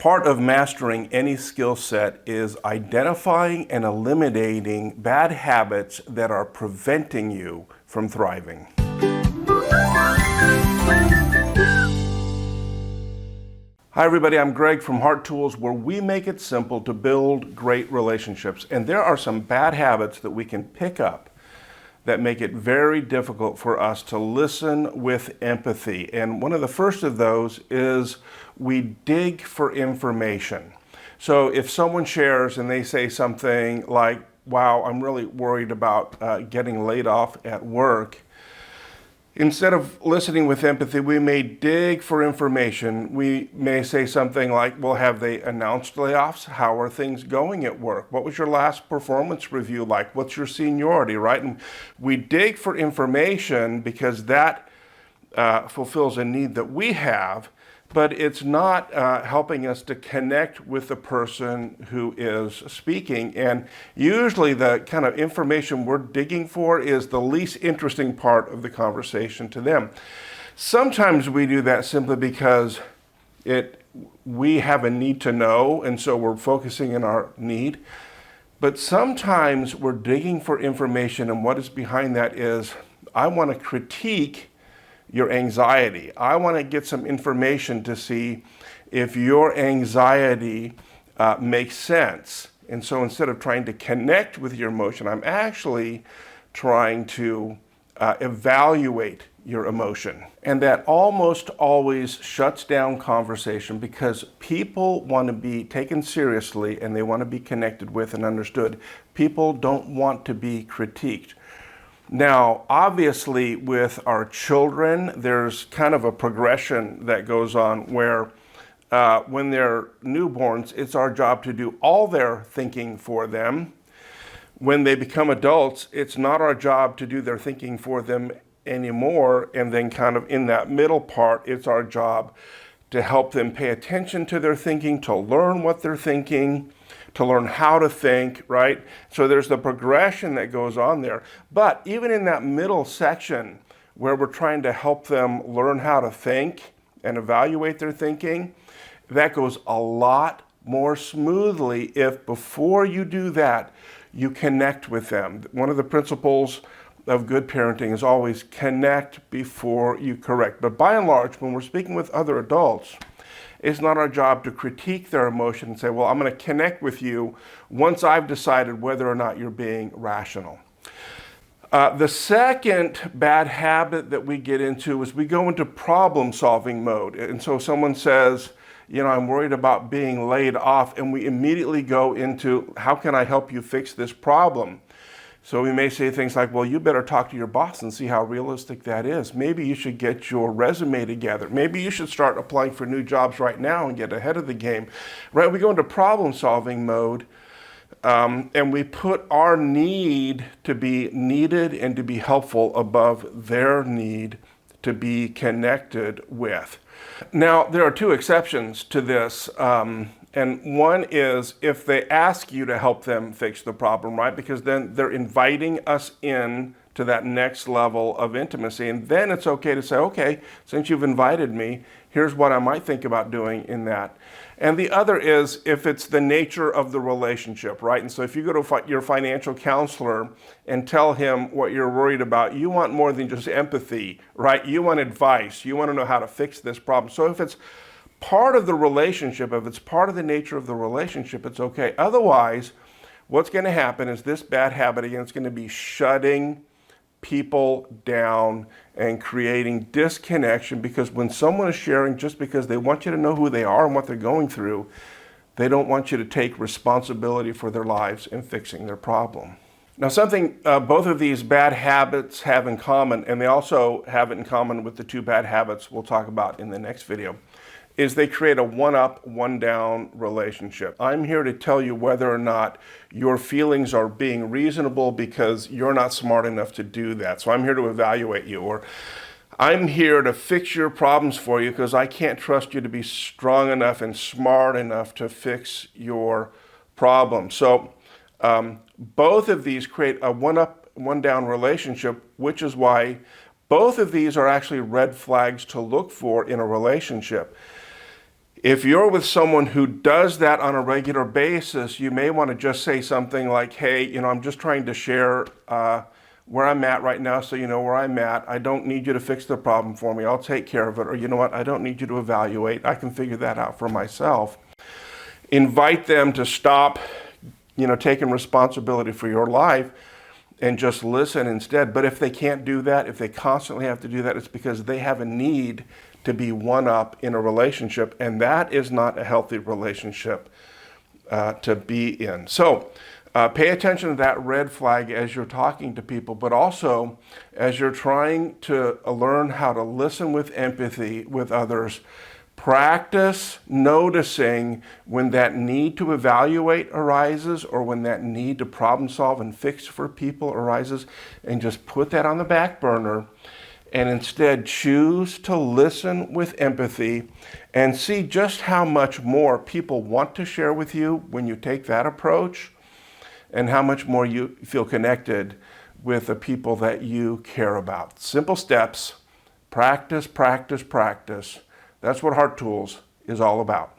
Part of mastering any skill set is identifying and eliminating bad habits that are preventing you from thriving. Hi everybody, I'm Greg from Heart Tools, where we make it simple to build great relationships. And there are some bad habits that we can pick up that make it very difficult for us to listen with empathy. And one of the first of those is we dig for information. So if someone shares and they say something like, wow, I'm really worried about getting laid off at work, instead of listening with empathy, we may dig for information. We may say something like, well, have they announced layoffs? How are things going at work? What was your last performance review like? What's your seniority, right? And we dig for information because that fulfills a need that we have, but it's not helping us to connect with the person who is speaking. And usually the kind of information we're digging for is the least interesting part of the conversation to them. Sometimes we do that simply because we have a need to know, and so we're focusing on our need. But sometimes we're digging for information, and what is behind that is, I want to critique your anxiety. I want to get some information to see if your anxiety makes sense. And so instead of trying to connect with your emotion, I'm actually trying to evaluate your emotion. And that almost always shuts down conversation because people want to be taken seriously and they want to be connected with and understood. People don't want to be critiqued. Now, obviously, with our children, there's kind of a progression that goes on where when they're newborns, it's our job to do all their thinking for them. When they become adults, it's not our job to do their thinking for them anymore. And then kind of in that middle part, it's our job to help them pay attention to their thinking, to learn what they're thinking, to learn how to think, right? So there's the progression that goes on there. But even in that middle section where we're trying to help them learn how to think and evaluate their thinking, that goes a lot more smoothly if before you do that, you connect with them. One of the principles of good parenting is always connect before you correct. But by and large, when we're speaking with other adults, it's not our job to critique their emotion and say, well, I'm going to connect with you once I've decided whether or not you're being rational. The second bad habit that we get into is we go into problem-solving mode. And so someone says, you know, I'm worried about being laid off, and we immediately go into, how can I help you fix this problem? So we may say things like, well, you better talk to your boss and see how realistic that is. Maybe you should get your resume together. Maybe you should start applying for new jobs right now and get ahead of the game. Right? We go into problem-solving mode, and we put our need to be needed and to be helpful above their need to be connected with. Now, there are two exceptions to this. And one is if they ask you to help them fix the problem, right? Because then they're inviting us in to that next level of intimacy. And then it's okay to say, okay, since you've invited me, here's what I might think about doing in that. And the other is if it's the nature of the relationship, right? And so if you go to your financial counselor and tell him what you're worried about, you want more than just empathy, right? You want advice. You want to know how to fix this problem. So if it's part of the relationship, if it's part of the nature of the relationship, it's okay. Otherwise, what's going to happen is this bad habit, again, it's going to be shutting people down and creating disconnection, because when someone is sharing just because they want you to know who they are and what they're going through, they don't want you to take responsibility for their lives and fixing their problem. Now, something both of these bad habits have in common, and they also have it in common with the two bad habits we'll talk about in the next video, is they create a one-up, one-down relationship. I'm here to tell you whether or not your feelings are being reasonable because you're not smart enough to do that. So I'm here to evaluate you. Or I'm here to fix your problems for you because I can't trust you to be strong enough and smart enough to fix your problem. So both of these create a one-up, one-down relationship, which is why both of these are actually red flags to look for in a relationship. If you're with someone who does that on a regular basis, you may want to just say something like, hey, I'm just trying to share where I'm at right now, so you know where I'm at. I don't need you to fix the problem for me. I'll take care of it. Or you know what? I don't need you to evaluate. I can figure that out for myself. Invite them to stop, taking responsibility for your life and just listen instead. But if they can't do that, if they constantly have to do that, it's because they have a need to be one up in a relationship, and that is not a healthy relationship to be in. So pay attention to that red flag as you're talking to people, but also as you're trying to learn how to listen with empathy with others. Practice noticing when that need to evaluate arises or when that need to problem solve and fix for people arises, and just put that on the back burner and instead choose to listen with empathy and see just how much more people want to share with you when you take that approach, and how much more you feel connected with the people that you care about. Simple steps, practice, practice, practice. That's what Heart Tools is all about.